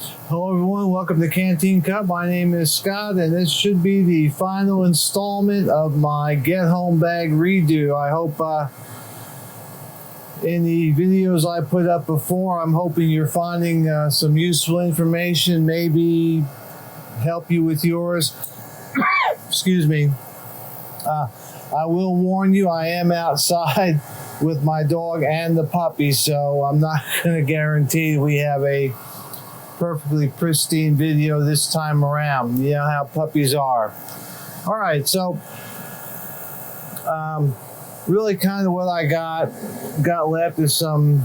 Hello everyone, welcome to Canteen Cup. My name is Scott and this should be the final installment of my Get Home Bag redo. I hope in the videos I put up before, I'm hoping you're finding some useful information, maybe help you with yours. Excuse me. I will warn you, I am outside with my dog and the puppy, so I'm not going to guarantee we have a perfectly pristine video this time around. You know how puppies are. All right, so really kind of what I got left is some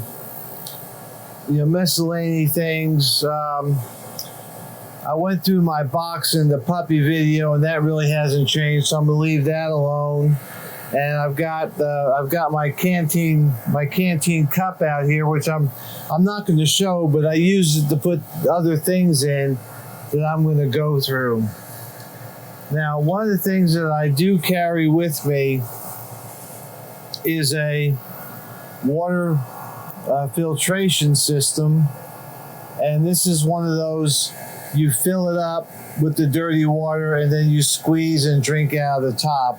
miscellaneous things. I went through my box in the puppy video, and that really hasn't changed, so I'm gonna leave that alone. And I've got my canteen cup out here, which I'm not going to show, but I use it to put other things in that I'm going to go through. Now, one of the things that I do carry with me is a water filtration system, and this is one of those. You fill it up with the dirty water, and then you squeeze and drink out of the top.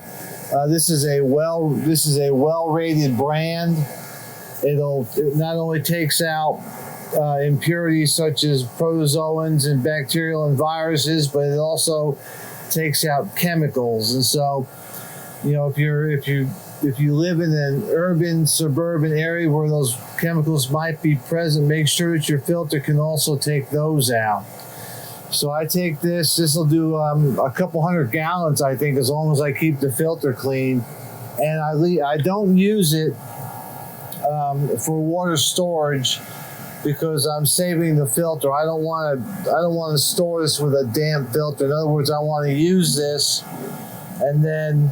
This is a well-rated brand. It not only takes out impurities such as protozoans and bacterial and viruses, but it also takes out chemicals. And so, if you live in an urban suburban area where those chemicals might be present, make sure that your filter can also take those out. So I take this. This will do a couple 100 gallons, I think, as long as I keep the filter clean. And I don't use it for water storage because I'm saving the filter. I don't want to store this with a damp filter. In other words, I want to use this, and then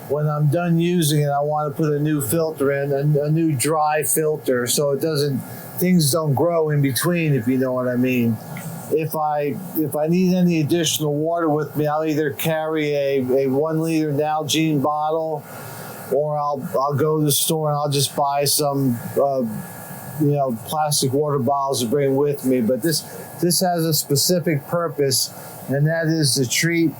when I'm done using it, I want to put a new filter in, a new dry filter, so things don't grow in between, if you know what I mean. If I need any additional water with me, I'll either carry a 1 liter Nalgene bottle, or I'll go to the store and I'll just buy some plastic water bottles to bring with me. But this has a specific purpose, and that is to treat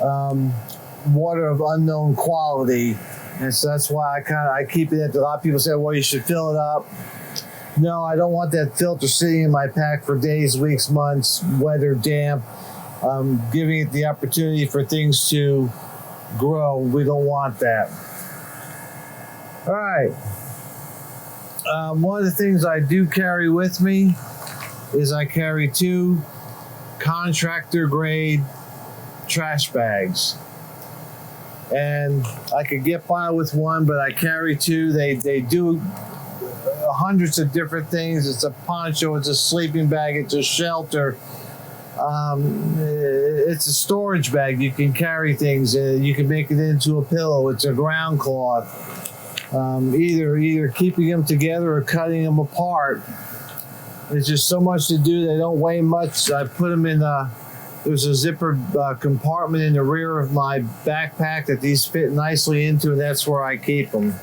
water of unknown quality. And so that's why I keep it. A lot of people say, well, you should fill it up. No, I don't want that filter sitting in my pack for days, weeks, months, wet or damp, giving it the opportunity for things to grow. We don't want that. All right. One of the things I do carry with me is I carry 2 Contractor grade trash bags. And I could get by with one, but I carry 2. They do hundreds of different things. It's a poncho, it's a sleeping bag, it's a shelter, it's a storage bag. You can carry things, you can make it into a pillow, it's a ground cloth. Either keeping them together or cutting them apart. There's just so much to do. They don't weigh much. I put them in there's a zipper compartment in the rear of my backpack that these fit nicely into, and that's where I keep them.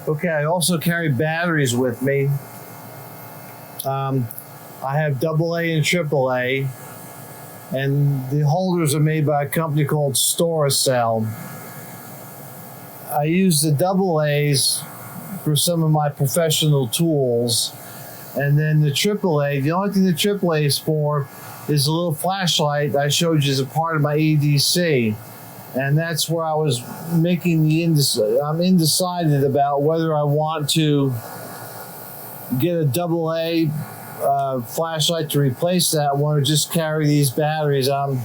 Okay, I also carry batteries with me. I have AA and AAA, and the holders are made by a company called Storacell. I use the AA's for some of my professional tools, and then the AAA, the only thing the AAA is for is a little flashlight I showed you as a part of my EDC. And that's where I was making I'm undecided about whether I want to get a AA flashlight to replace that one or just carry these batteries. I'll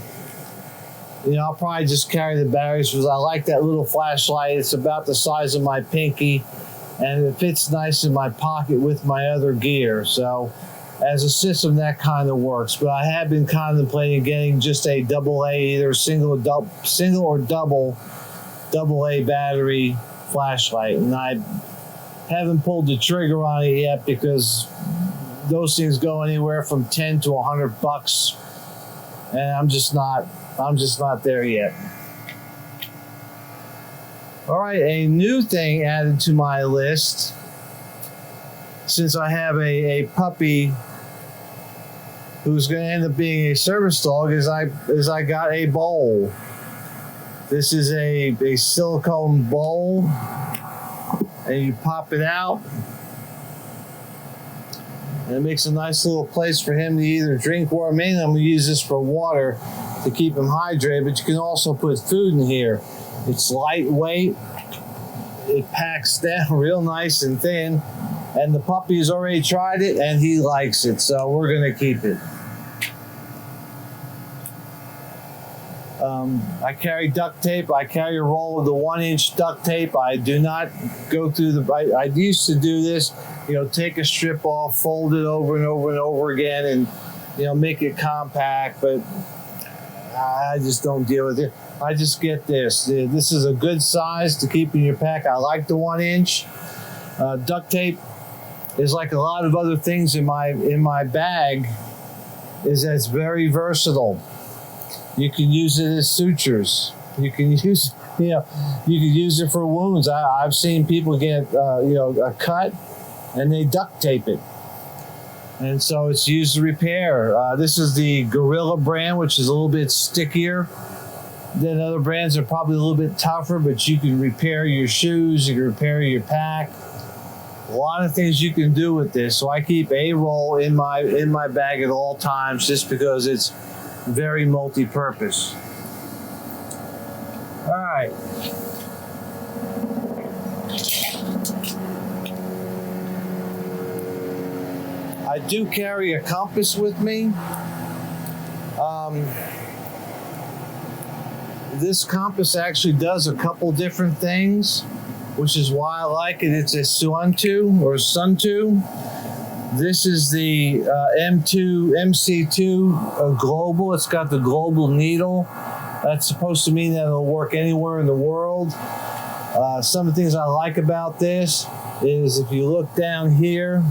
probably just carry the batteries because I like that little flashlight. It's about the size of my pinky, and it fits nice in my pocket with my other gear. So as a system, that kind of works. But I have been contemplating getting just a AA, either single or double AA battery flashlight. And I haven't pulled the trigger on it yet because those things go anywhere from $10 to $100, and I'm just not there yet. All right, a new thing added to my list since I have a puppy who's going to end up being a service dog, is I got a bowl. This is a silicone bowl, and you pop it out, and it makes a nice little place for him to either drink water. Mainly I'm going to use this for water to keep him hydrated, but you can also put food in here. It's lightweight, it packs down real nice and thin, and the puppy's already tried it and he likes it, so we're going to keep it. I carry duct tape. I carry a roll of the 1-inch duct tape. I do not go through I used to do this, take a strip off, fold it over and over and over again, and make it compact, but I just don't deal with it. I just get this. This is a good size to keep in your pack. I like the 1-inch. Duct tape is like a lot of other things in my bag, is that it's very versatile. You can use it as sutures. You can use, you can use it for wounds. I've seen people get, a cut, and they duct tape it, and so it's used to repair. This is the Gorilla brand, which is a little bit stickier than other brands. Are probably a little bit tougher, but you can repair your shoes. You can repair your pack. A lot of things you can do with this. So I keep a roll in my bag at all times, just because it's very multi-purpose. All right. I do carry a compass with me. This compass actually does a couple different things, which is why I like it. It's a Suunto or Sunto. This is the MC2 Global. It's got the global needle. That's supposed to mean that it'll work anywhere in the world. Some of the things I like about this is if you look down here,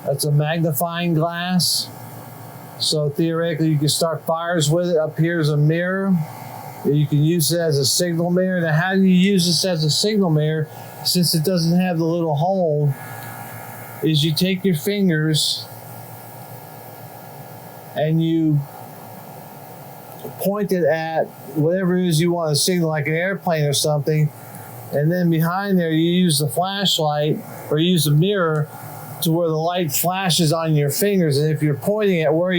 that's a magnifying glass. So theoretically, you can start fires with it. Up here is a mirror. You can use it as a signal mirror. Now, how do you use this as a signal mirror? Since it doesn't have the little hole, is you take your fingers and you point it at whatever it is you want to signal, like an airplane or something, and then behind there you use the flashlight or use a mirror to where the light flashes on your fingers, and if you're pointing at where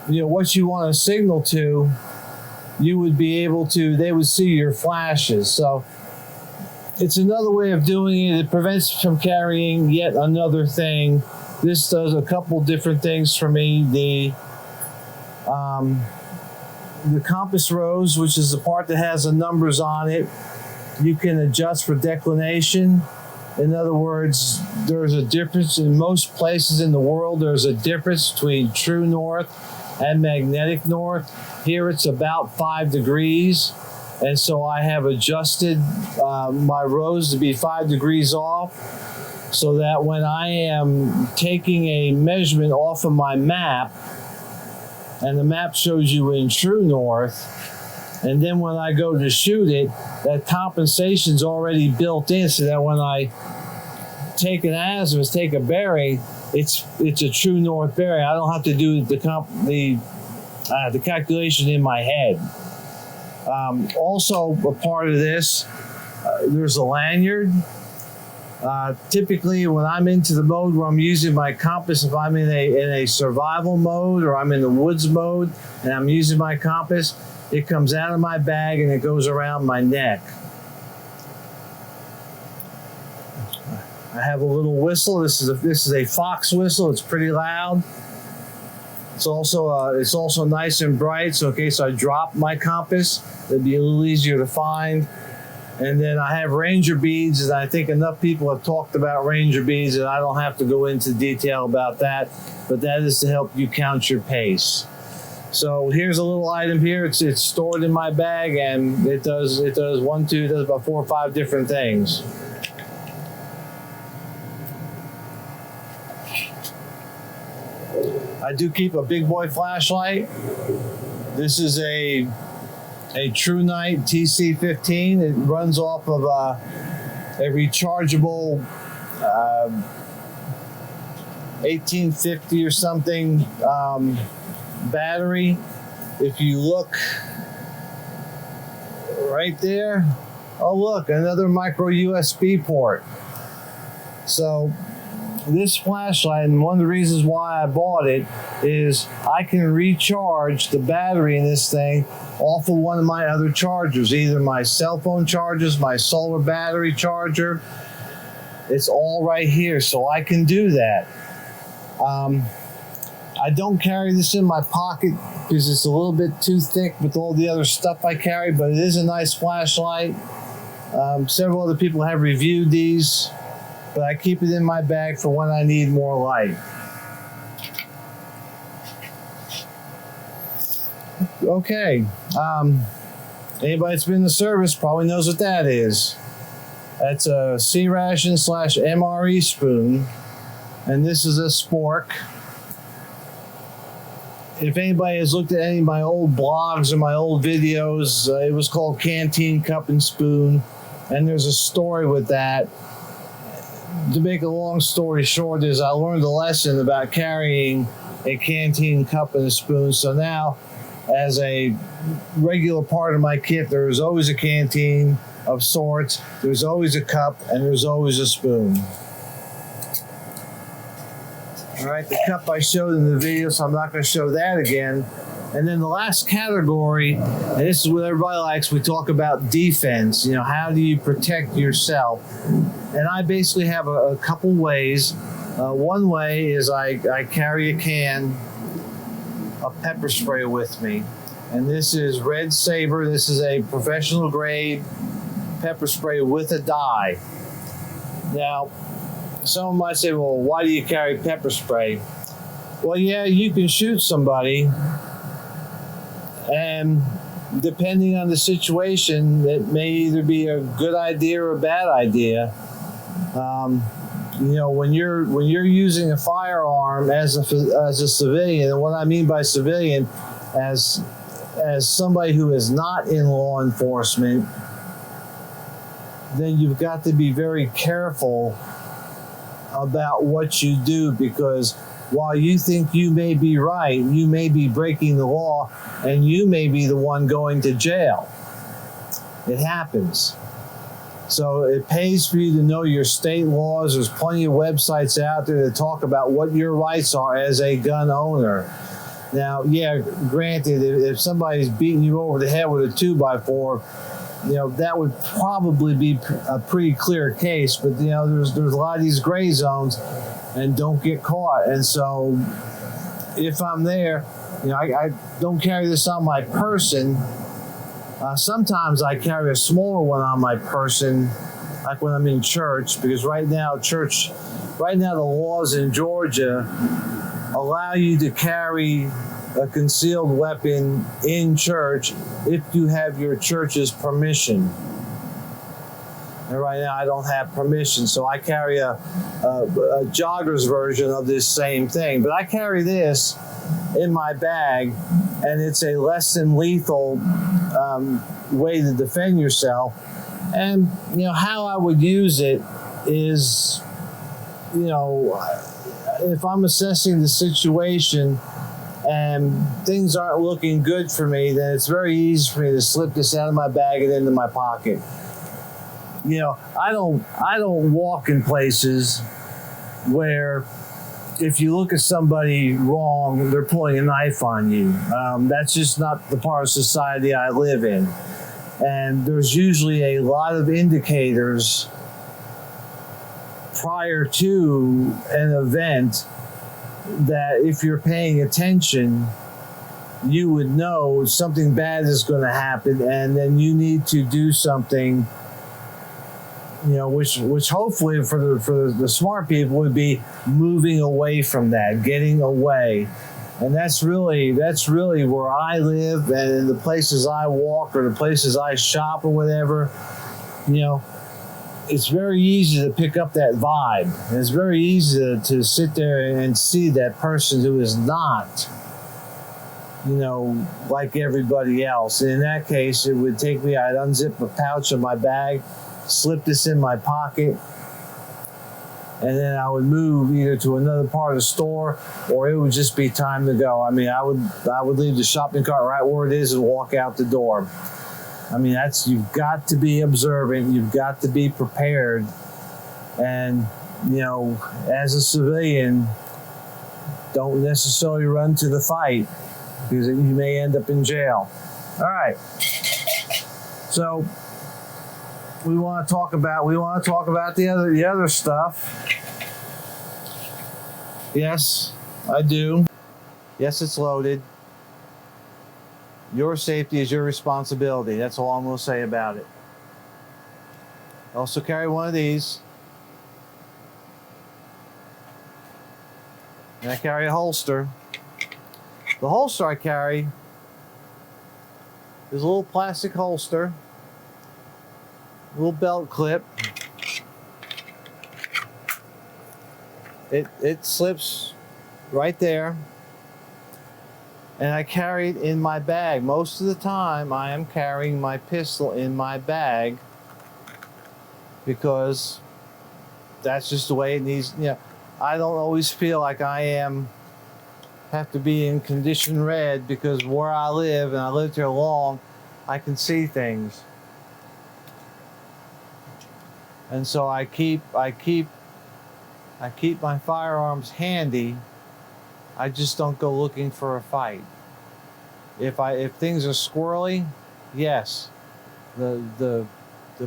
what you want to signal to, you would be able to, they would see your flashes. So it's another way of doing it. It prevents from carrying yet another thing. This does a couple different things for me. The compass rose, which is the part that has the numbers on it, you can adjust for declination. In other words, there's a difference in most places in the world. There's a difference between true north and magnetic north. Here it's about 5 degrees. And so I have adjusted my rose to be 5 degrees off, so that when I am taking a measurement off of my map, and the map shows you in true north, and then when I go to shoot it, that compensation's already built in, so that when I take an azimuth, take a bearing, it's a true north bearing. I don't have to do the calculation in my head. Also, a part of this, there's a lanyard. Typically, when I'm into the mode where I'm using my compass, if I'm in a survival mode or I'm in the woods mode and I'm using my compass, it comes out of my bag and it goes around my neck. I have a little whistle. This is a fox whistle. It's pretty loud. It's also nice and bright, so in case I drop my compass, it'd be a little easier to find. And then I have ranger beads, and I think enough people have talked about ranger beads, and I don't have to go into detail about that, but that is to help you count your pace. So here's a little item here. It's stored in my bag, and it does about 4 or 5 different things. I do keep a big boy flashlight. This is a True Night TC15. It runs off of a rechargeable 1850 or something battery. If you look right there, oh look, another micro USB port. So this flashlight, and one of the reasons why I bought it, is I can recharge the battery in this thing off of one of my other chargers, either my cell phone chargers, my solar battery charger. It's all right here, so I can do that. I don't carry this in my pocket because it's a little bit too thick with all the other stuff I carry, but it is a nice flashlight. Several other people have reviewed these, but I keep it in my bag for when I need more light. Okay. Anybody that's been in the service probably knows what that is. That's a C-ration / MRE spoon, and this is a spork. If anybody has looked at any of my old blogs or my old videos, it was called Canteen Cup and Spoon, and there's a story with that. To make a long story short, is I learned a lesson about carrying a canteen cup and a spoon. So now, as a regular part of my kit, there is always a canteen of sorts, there's always a cup, and there's always a spoon. All right, the cup I showed in the video, so I'm not going to show that again. And then the last category, and this is what everybody likes, we talk about defense. You know, how do you protect yourself? And I basically have a couple ways. One way is I carry a can of pepper spray with me. And this is Red Saber. This is a professional grade pepper spray with a dye. Now, someone might say, well, why do you carry pepper spray? Well, yeah, you can shoot somebody, and depending on the situation, it may either be a good idea or a bad idea. You know, when you're using a firearm as a civilian, and what I mean by civilian, as somebody who is not in law enforcement, then you've got to be very careful about what you do, because while you think you may be right, you may be breaking the law, and you may be the one going to jail. It happens. So it pays for you to know your state laws. There's plenty of websites out there that talk about what your rights are as a gun owner. Now, yeah, granted, if somebody's beating you over the head with a 2x4, you know, that would probably be a pretty clear case. But, you know, there's a lot of these gray zones, and don't get caught. And so if I'm there, you know, I don't carry this on my person. Sometimes I carry a smaller one on my person, like when I'm in church, because right now the laws in Georgia allow you to carry a concealed weapon in church if you have your church's permission. And right now I don't have permission, so I carry a jogger's version of this same thing. But I carry this in my bag, and it's a less than lethal way to defend yourself. And, you know, how I would use it is, you know, if I'm assessing the situation and things aren't looking good for me, then it's very easy for me to slip this out of my bag and into my pocket. You know, I don't walk in places where if you look at somebody wrong, they're pulling a knife on you. That's just not the part of society I live in. And there's usually a lot of indicators prior to an event that if you're paying attention, you would know something bad is going to happen, and then you need to do something, you know, which hopefully for the smart people would be moving away from that, getting away. And that's really where I live, and the places I walk or the places I shop or whatever. You know, it's very easy to pick up that vibe. And it's very easy to sit there and see that person who is not, you know, like everybody else. And in that case, it would take me, I'd unzip a pouch of my bag, slip this in my pocket, and then I would move either to another part of the store, or it would just be time to go. I mean, I would leave the shopping cart right where it is and walk out the door. I mean, you've got to be observant, you've got to be prepared, and as a civilian, don't necessarily run to the fight, because you may end up in jail. All right. So we want to talk about the other stuff. Yes, I do. Yes, it's loaded. Your safety is your responsibility. That's all I'm going to say about it. Also carry one of these. And I carry a holster. The holster I carry is a little plastic holster, a little belt clip. It slips right there. And I carry it in my bag. Most of the time, I am carrying my pistol in my bag because that's just the way it needs. I don't always feel like I have to be in condition red, because where I live, and I lived here long, I can see things. And so I keep my firearms handy. I just don't go looking for a fight. If things are squirrely, yes, the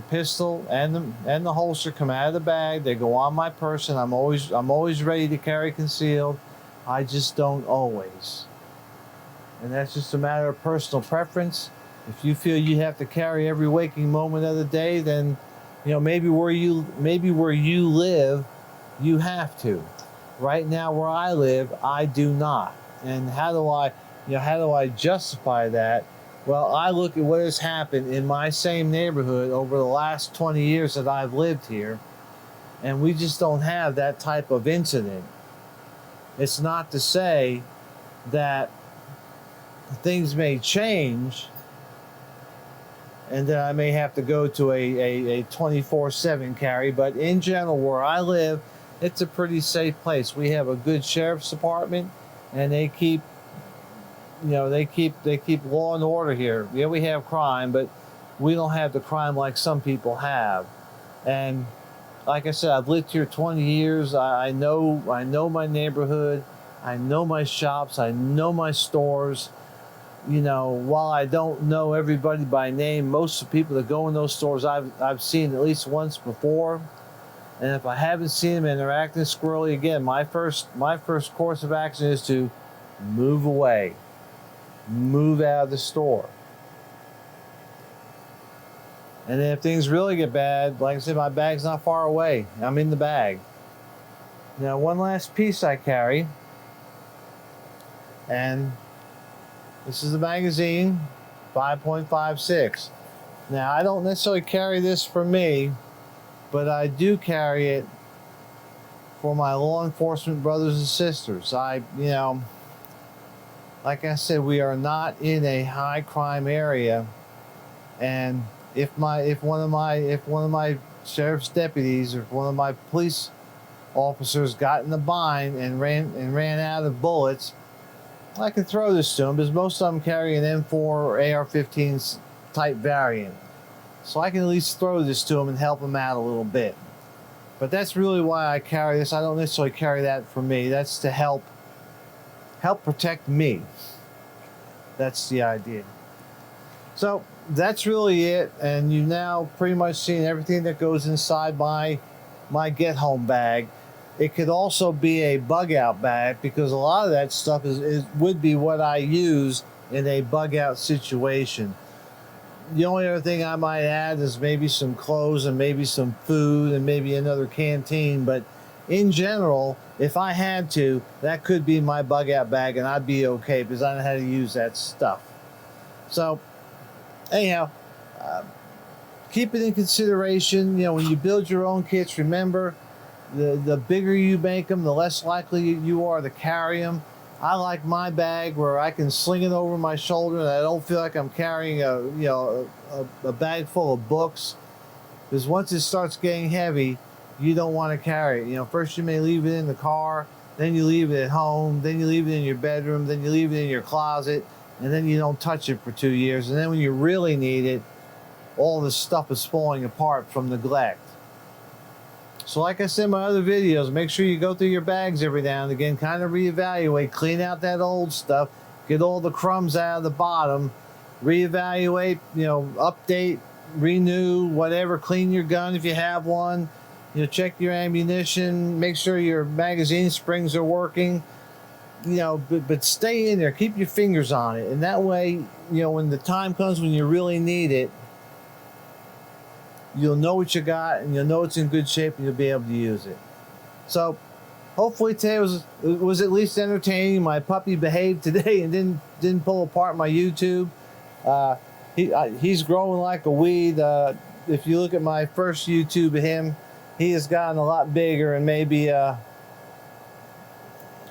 pistol and the holster come out of the bag. They go on my person. I'm always ready to carry concealed. I just don't always. And that's just a matter of personal preference. If you feel you have to carry every waking moment of the day, then maybe where you live, you have to. Right now where I live, I do not. And how do I justify that? Well, I look at what has happened in my same neighborhood over the last 20 years that I've lived here, and we just don't have that type of incident. It's not to say that things may change and that I may have to go to a 24/7 carry, but in general, where I live, it's a pretty safe place. We have a good sheriff's department, and they keep law and order here. Yeah, we have crime, but we don't have the crime like some people have. And like I said, I've lived here 20 years. I know my neighborhood. I know my shops. I know my stores. While I don't know everybody by name, most of the people that go in those stores I've seen at least once before. And if I haven't seen them interacting squirrely, again, my first course of action is to move away, move out of the store. And then if things really get bad, like I said, my bag's not far away. I'm in the bag. Now, one last piece I carry, and this is the magazine, 5.56. Now, I don't necessarily carry this for me, but I do carry it for my law enforcement brothers and sisters. Like I said, we are not in a high crime area, and if one of my sheriff's deputies or one of my police officers got in a bind and ran out of bullets, I can throw this to them, because most of them carry an M4 or AR-15 type variant. So I can at least throw this to them and help them out a little bit. But that's really why I carry this. I don't necessarily carry that for me. That's to help protect me. That's the idea. So that's really it. And you've now pretty much seen everything that goes inside my get home bag. It could also be a bug out bag, because a lot of that stuff would be what I use in a bug out situation. The only other thing I might add is maybe some clothes and maybe some food and maybe another canteen. But in general, if I had to, that could be my bug out bag, and I'd be okay, because I know how to use that stuff. So anyhow, keep it in consideration. When you build your own kits, remember, the bigger you make them, the less likely you are to carry them. I like my bag where I can sling it over my shoulder, and I don't feel like I'm carrying a bag full of books. Because once it starts getting heavy, you don't want to carry it. You know, first you may leave it in the car, then you leave it at home, then you leave it in your bedroom, then you leave it in your closet, and then you don't touch it for 2 years. And then when you really need it, all this stuff is falling apart from neglect. So like I said in my other videos, make sure you go through your bags every now and again, kind of reevaluate, clean out that old stuff, get all the crumbs out of the bottom, reevaluate, you know, update, renew, whatever, clean your gun if you have one, you know, check your ammunition, make sure your magazine springs are working, you know, but stay in there, keep your fingers on it, and that way, you know, when the time comes when you really need it, you'll know what you got, and you'll know it's in good shape, and you'll be able to use it. So hopefully today was at least entertaining. My puppy behaved today and didn't pull apart my YouTube. He's growing like a weed. If you look at my first YouTube of him, he has gotten a lot bigger, and maybe I'll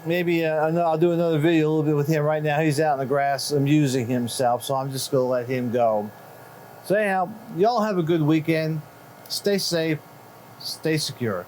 do another video a little bit with him. Right now he's out in the grass amusing himself, so I'm just gonna let him go. So anyhow, y'all have a good weekend. Stay safe, stay secure.